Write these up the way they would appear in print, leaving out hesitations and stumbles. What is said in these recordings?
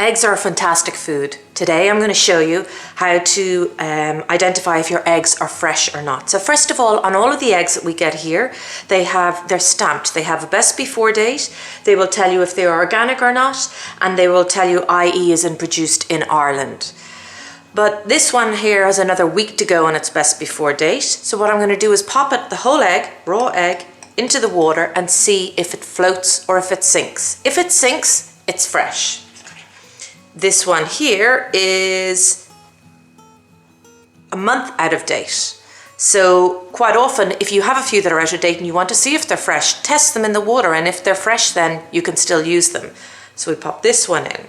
Eggs are a fantastic food. Today I'm going to show you how to identify if your eggs are fresh or not. So first of all, on all of the eggs that we get here, they're stamped. They have a best before date. They will tell you if they are organic or not, and they will tell you IE is produced in Ireland. But this one here has another week to go on its best before date. So what I'm going to do is pop it, the whole egg, raw egg, into the water and see if it floats or if it sinks. If it sinks, it's fresh. This one here is a month out of date. So quite often, if you have a few that are out of date and you want to see if they're fresh, test them in the water, and if they're fresh, then you can still use them. So we pop this one in.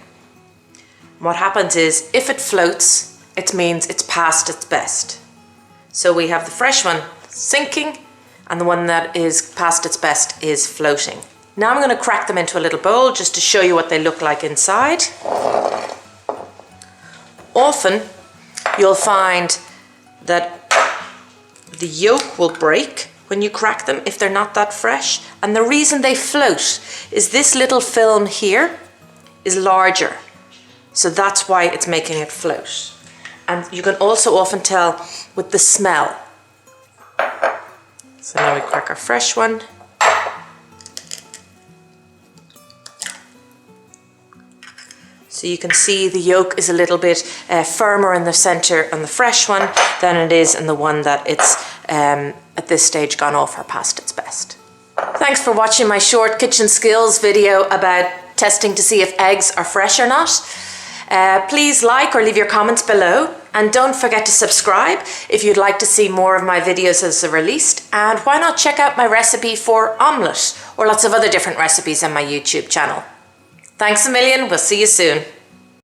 What happens is, if it floats, it means it's past its best. So we have the fresh one sinking, and the one that is past its best is floating. Now I'm going to crack them into a little bowl just to show you what they look like inside. Often you'll find that the yolk will break when you crack them if they're not that fresh. And the reason they float is this little film here is larger. So that's why it's making it float. And you can also often tell with the smell. So now we crack our fresh one. So you can see the yolk is a little bit firmer in the center on the fresh one than it is in the one that it's at this stage gone off or past its best. Thanks for watching my short kitchen skills video about testing to see if eggs are fresh or not. Please like or leave your comments below, and don't forget to subscribe if you'd like to see more of my videos as they're released, and why not check out my recipe for omelette or lots of other different recipes on my YouTube channel. Thanks a million, we'll see you soon.